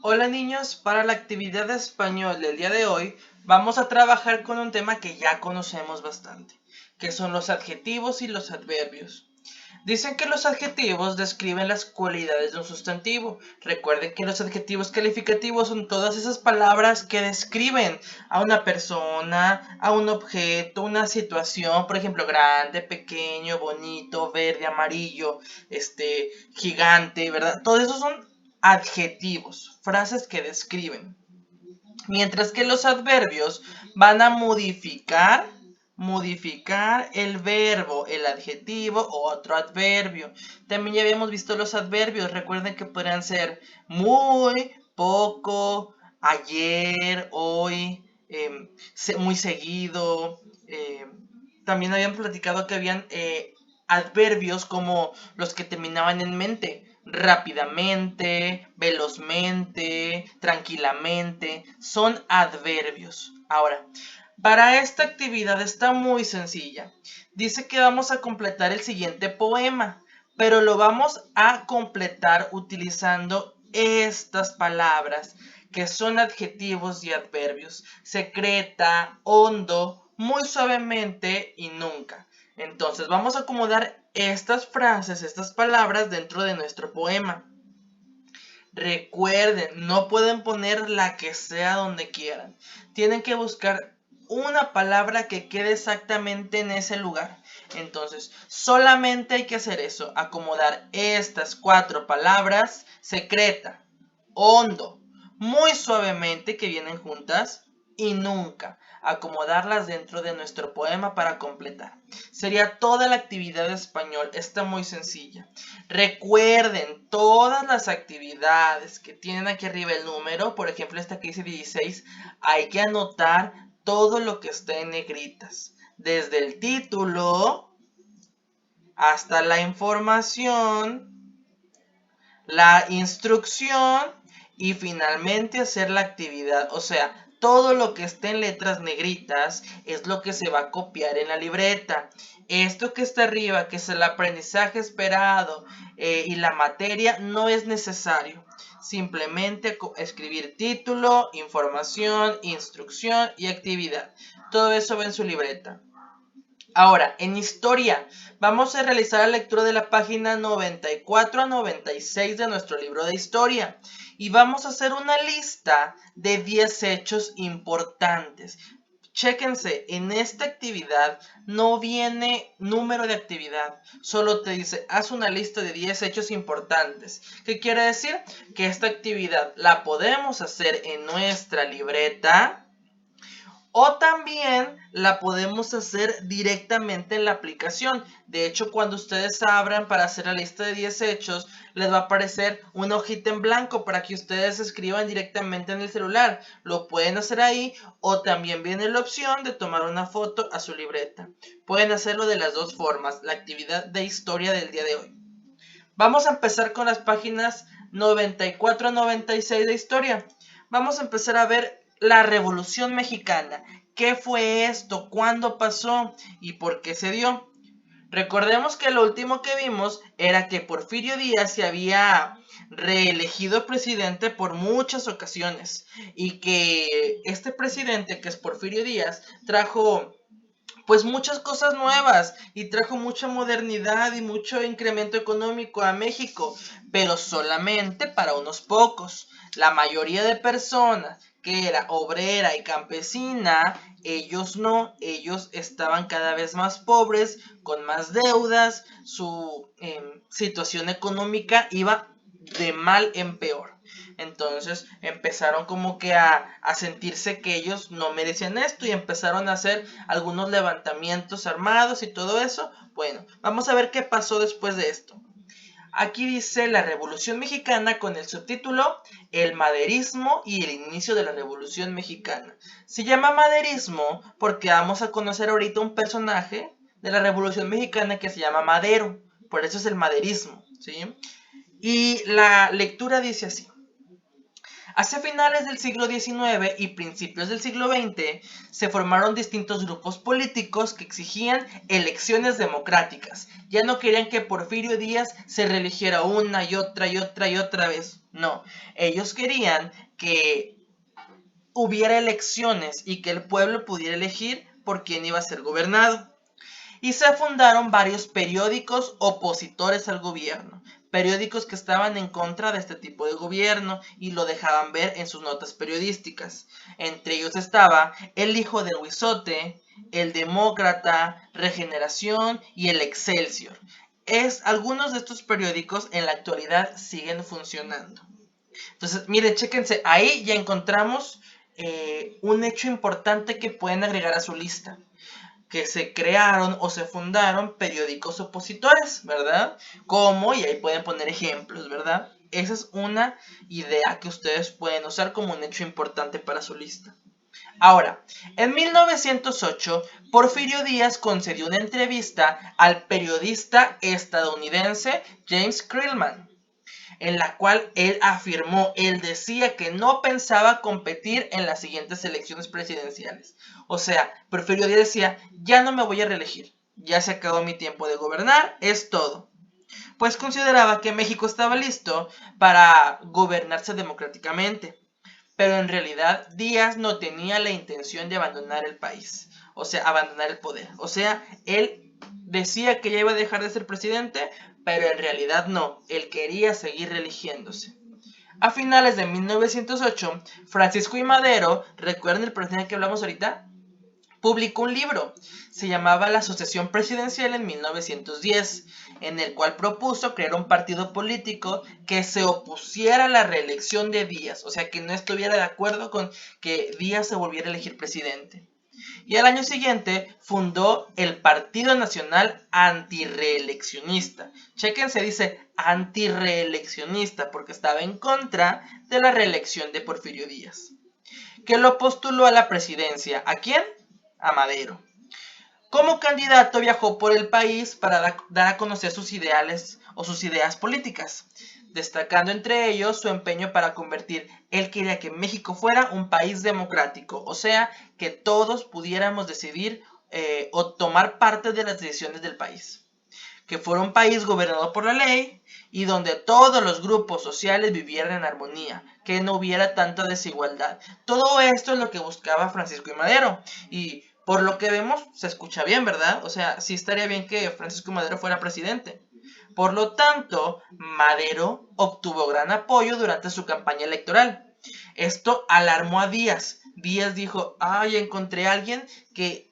Hola niños, para la actividad de español del día de hoy vamos a trabajar con un tema que ya conocemos bastante, que son los adjetivos y los adverbios. Dicen que los adjetivos describen las cualidades de un sustantivo. Recuerden que los adjetivos calificativos son todas esas palabras que describen a una persona, a un objeto, una situación, por ejemplo, grande, pequeño, bonito, verde, amarillo, gigante, ¿verdad? Todos esos son adjetivos, frases que describen. Mientras que los adverbios van a modificar el verbo, el adjetivo o otro adverbio. También ya habíamos visto los adverbios. Recuerden que podrían ser muy, poco, ayer, hoy, muy seguido. También habían platicado que habían adverbios como los que terminaban en mente. Rápidamente, velozmente, tranquilamente, son adverbios. Ahora, para esta actividad está muy sencilla. Dice que vamos a completar el siguiente poema, pero lo vamos a completar utilizando estas palabras que son adjetivos y adverbios. Secreta, hondo, muy suavemente y nunca. Entonces vamos a acomodar estas frases, estas palabras dentro de nuestro poema. Recuerden, no pueden poner la que sea donde quieran. Tienen que buscar una palabra que quede exactamente en ese lugar. Entonces, solamente hay que hacer eso, acomodar estas 4 palabras, secreta, hondo, muy suavemente que vienen juntas y nunca, acomodarlas dentro de nuestro poema para completar. Sería toda la actividad de español, está muy sencilla. Recuerden todas las actividades que tienen aquí arriba el número, por ejemplo esta que dice 16, hay que anotar todo lo que está en negritas, desde el título hasta la información, la instrucción y finalmente hacer la actividad. O sea, todo lo que esté en letras negritas es lo que se va a copiar en la libreta. Esto que está arriba, que es el aprendizaje esperado y la materia, no es necesario. Simplemente escribir título, información, instrucción y actividad. Todo eso va en su libreta. Ahora, en historia, vamos a realizar la lectura de la página 94 a 96 de nuestro libro de historia. Y vamos a hacer una lista de 10 hechos importantes. Chéquense, en esta actividad no viene número de actividad, solo te dice, haz una lista de 10 hechos importantes. ¿Qué quiere decir? Que esta actividad la podemos hacer en nuestra libreta o también la podemos hacer directamente en la aplicación. De hecho, cuando ustedes abran para hacer la lista de 10 hechos, les va a aparecer una hojita en blanco para que ustedes escriban directamente en el celular. Lo pueden hacer ahí o también viene la opción de tomar una foto a su libreta. Pueden hacerlo de las dos formas, la actividad de historia del día de hoy. Vamos a empezar con las páginas 94 a 96 de historia. Vamos a empezar a ver la Revolución Mexicana. ¿Qué fue esto? ¿Cuándo pasó? ¿Y por qué se dio? Recordemos que lo último que vimos era que Porfirio Díaz se había reelegido presidente por muchas ocasiones y que este presidente, que es Porfirio Díaz, trajo pues muchas cosas nuevas y trajo mucha modernidad y mucho incremento económico a México, pero solamente para unos pocos. La mayoría de personas que era obrera y campesina, ellos no, ellos estaban cada vez más pobres, con más deudas, su situación económica iba de mal en peor. Entonces empezaron como que a sentirse que ellos no merecían esto y empezaron a hacer algunos levantamientos armados y todo eso. Bueno, vamos a ver qué pasó después de esto. Aquí dice la Revolución Mexicana con el subtítulo El maderismo y el inicio de la Revolución Mexicana. Se llama maderismo porque vamos a conocer ahorita un personaje de la Revolución Mexicana que se llama Madero. Por eso es el maderismo, ¿sí? Y la lectura dice así. Hacia finales del siglo XIX y principios del siglo XX se formaron distintos grupos políticos que exigían elecciones democráticas. Ya no querían que Porfirio Díaz se reeligiera una y otra y otra y otra vez. No, ellos querían que hubiera elecciones y que el pueblo pudiera elegir por quién iba a ser gobernado. Y se fundaron varios periódicos opositores al gobierno, periódicos que estaban en contra de este tipo de gobierno y lo dejaban ver en sus notas periodísticas. Entre ellos estaba El Hijo del Huizote, El Demócrata, Regeneración y El Excelsior. Algunos de estos periódicos en la actualidad siguen funcionando. Entonces, miren, chéquense, ahí ya encontramos un hecho importante que pueden agregar a su lista, que se crearon o se fundaron periódicos opositores, ¿verdad? Como, y ahí pueden poner ejemplos, ¿verdad? Esa es una idea que ustedes pueden usar como un hecho importante para su lista. Ahora, en 1908, Porfirio Díaz concedió una entrevista al periodista estadounidense James Krillman, en la cual él decía que no pensaba competir en las siguientes elecciones presidenciales. O sea, Porfirio Díaz decía, ya no me voy a reelegir, ya se acabó mi tiempo de gobernar, es todo. Pues consideraba que México estaba listo para gobernarse democráticamente, pero en realidad Díaz no tenía la intención de abandonar el país, o sea, abandonar el poder. O sea, él decía que ya iba a dejar de ser presidente, pero en realidad no, él quería seguir religiéndose. A finales de 1908, Francisco I. Madero, ¿recuerdan el presidente que hablamos ahorita? Publicó un libro, se llamaba La Sucesión Presidencial en 1910, en el cual propuso crear un partido político que se opusiera a la reelección de Díaz, o sea, que no estuviera de acuerdo con que Díaz se volviera a elegir presidente. Y al año siguiente fundó el Partido Nacional Antireeleccionista. Chequense, dice antireeleccionista porque estaba en contra de la reelección de Porfirio Díaz, que lo postuló a la presidencia. ¿A quién? A Madero. Como candidato viajó por el país para dar a conocer sus ideales o sus ideas políticas, destacando entre ellos su empeño para él quería que México fuera un país democrático, o sea, que todos pudiéramos decidir o tomar parte de las decisiones del país, que fuera un país gobernado por la ley y donde todos los grupos sociales vivieran en armonía, que no hubiera tanta desigualdad. Todo esto es lo que buscaba Francisco I. Madero y por lo que vemos se escucha bien, ¿verdad? O sea, sí estaría bien que Francisco I. Madero fuera presidente. Por lo tanto, Madero obtuvo gran apoyo durante su campaña electoral. Esto alarmó a Díaz. Díaz dijo, ay, encontré a alguien que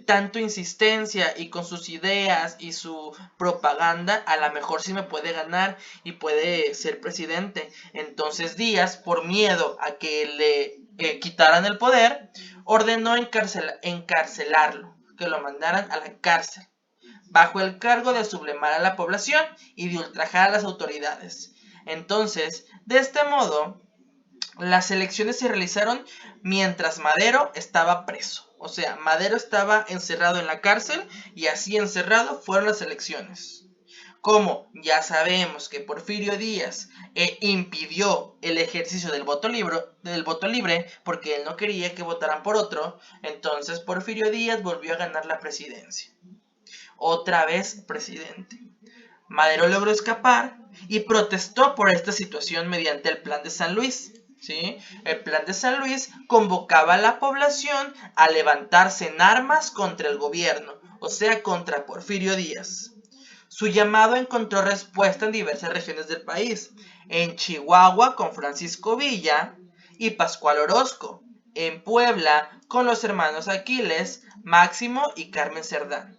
tanto insistencia y con sus ideas y su propaganda, a lo mejor sí me puede ganar y puede ser presidente. Entonces Díaz, por miedo a que le quitaran el poder, ordenó encarcelarlo, que lo mandaran a la cárcel, bajo el cargo de sublemar a la población y de ultrajar a las autoridades. Entonces, de este modo, las elecciones se realizaron mientras Madero estaba preso. O sea, Madero estaba encerrado en la cárcel y así encerrado fueron las elecciones. Como ya sabemos que Porfirio Díaz impidió el ejercicio del voto libre porque él no quería que votaran por otro, entonces Porfirio Díaz volvió a ganar la presidencia. Otra vez presidente. Madero logró escapar y protestó por esta situación mediante el Plan de San Luis. ¿Sí? El Plan de San Luis convocaba a la población a levantarse en armas contra el gobierno, o sea, contra Porfirio Díaz. Su llamado encontró respuesta en diversas regiones del país, en Chihuahua con Francisco Villa y Pascual Orozco, en Puebla con los hermanos Aquiles, Máximo y Carmen Cerdán,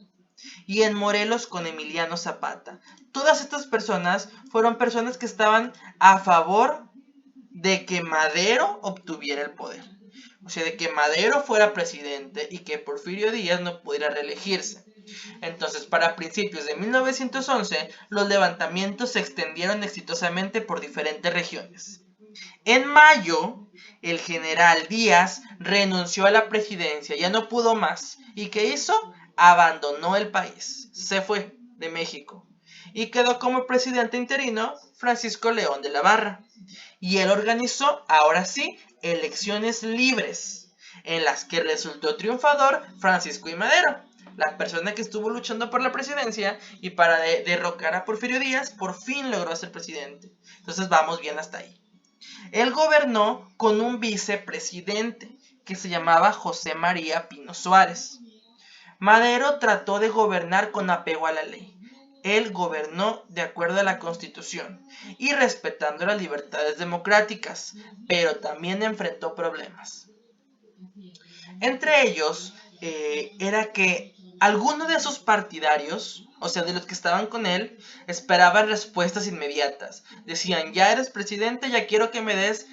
y en Morelos con Emiliano Zapata. Todas estas personas fueron personas que estaban a favor de que Madero obtuviera el poder. O sea, de que Madero fuera presidente y que Porfirio Díaz no pudiera reelegirse. Entonces, para principios de 1911, los levantamientos se extendieron exitosamente por diferentes regiones. En mayo, el general Díaz renunció a la presidencia, ya no pudo más. ¿Y qué hizo? Abandonó el país, se fue de México. Y quedó como presidente interino Francisco León de la Barra. Y él organizó, ahora sí, elecciones libres, en las que resultó triunfador Francisco I. Madero, la persona que estuvo luchando por la presidencia y para derrocar a Porfirio Díaz, por fin logró ser presidente. Entonces vamos bien hasta ahí. Él gobernó con un vicepresidente que se llamaba José María Pino Suárez. Madero trató de gobernar con apego a la ley. Él gobernó de acuerdo a la Constitución y respetando las libertades democráticas, pero también enfrentó problemas. Entre ellos era que algunos de sus partidarios, o sea, de los que estaban con él, esperaban respuestas inmediatas. Decían, ya eres presidente, ya quiero que me des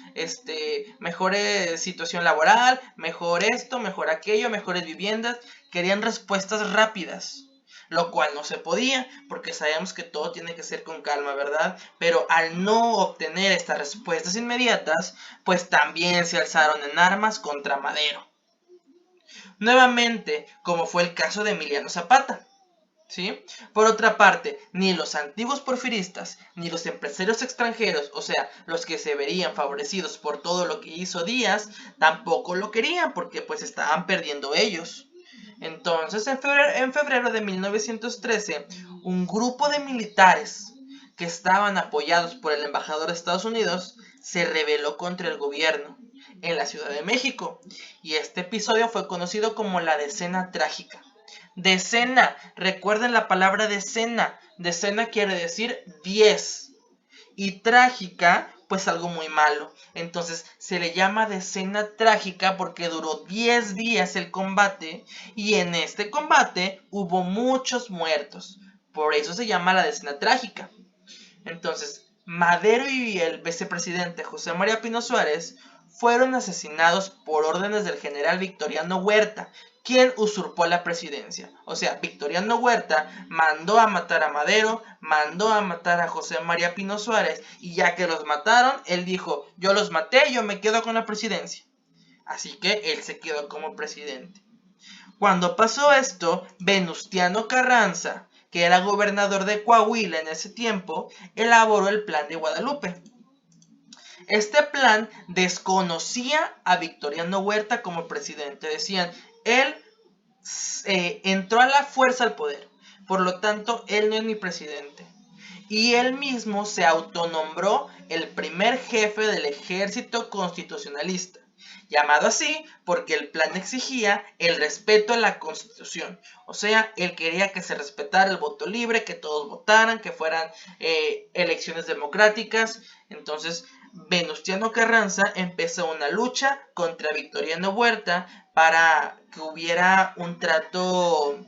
mejor situación laboral, mejor esto, mejor aquello, mejores viviendas. Querían respuestas rápidas, lo cual no se podía, porque sabemos que todo tiene que ser con calma, ¿verdad? Pero al no obtener estas respuestas inmediatas, pues también se alzaron en armas contra Madero. Nuevamente, como fue el caso de Emiliano Zapata. ¿Sí? Por otra parte, ni los antiguos porfiristas, ni los empresarios extranjeros, o sea, los que se verían favorecidos por todo lo que hizo Díaz, tampoco lo querían porque pues estaban perdiendo ellos. Entonces, en febrero de 1913, un grupo de militares que estaban apoyados por el embajador de Estados Unidos se rebeló contra el gobierno en la Ciudad de México. Y este episodio fue conocido como la Decena Trágica. Decena, recuerden la palabra decena. Decena quiere decir 10. Y trágica, pues algo muy malo. Entonces se le llama decena trágica porque duró 10 días el combate. Y en este combate hubo muchos muertos. Por eso se llama la decena trágica. Entonces, Madero y el vicepresidente José María Pino Suárez fueron asesinados por órdenes del general Victoriano Huerta, quien usurpó la presidencia. O sea, Victoriano Huerta mandó a matar a Madero, mandó a matar a José María Pino Suárez, y ya que los mataron, él dijo, yo los maté, yo me quedo con la presidencia. Así que él se quedó como presidente. Cuando pasó esto, Venustiano Carranza, que era gobernador de Coahuila en ese tiempo, elaboró el Plan de Guadalupe. Este plan desconocía a Victoriano Huerta como presidente. Decían, él entró a la fuerza al poder, por lo tanto, él no es ni presidente. Y él mismo se autonombró el primer jefe del ejército constitucionalista, llamado así porque el plan exigía el respeto a la Constitución. O sea, él quería que se respetara el voto libre, que todos votaran, que fueran elecciones democráticas. Entonces, Venustiano Carranza empezó una lucha contra Victoriano Huerta para que hubiera un trato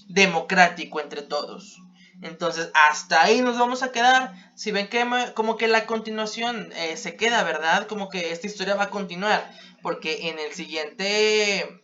democrático entre todos. Entonces, hasta ahí nos vamos a quedar. Si ven que como que la continuación se queda, ¿verdad? Como que esta historia va a continuar. Porque en el siguiente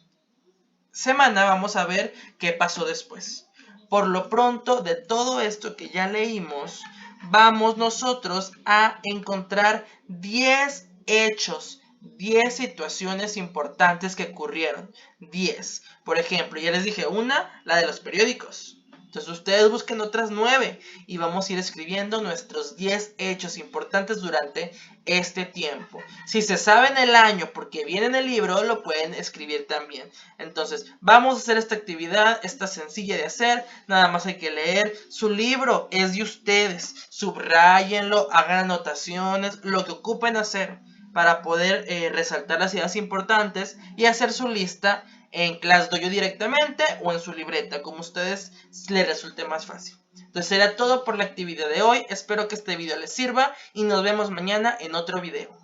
semana vamos a ver qué pasó después. Por lo pronto, de todo esto que ya leímos, vamos nosotros a encontrar 10 hechos, 10 situaciones importantes que ocurrieron. 10. Por ejemplo, ya les dije una, la de los periódicos. Entonces ustedes busquen otras 9 y vamos a ir escribiendo nuestros 10 hechos importantes durante este tiempo. Si se saben el año porque viene en el libro, lo pueden escribir también. Entonces vamos a hacer esta actividad, está sencilla de hacer, nada más hay que leer. Su libro es de ustedes, subrayenlo, hagan anotaciones, lo que ocupen hacer para poder resaltar las ideas importantes y hacer su lista en ClassDojo directamente o en su libreta, como a ustedes les resulte más fácil. Entonces será todo por la actividad de hoy, espero que este video les sirva y nos vemos mañana en otro video.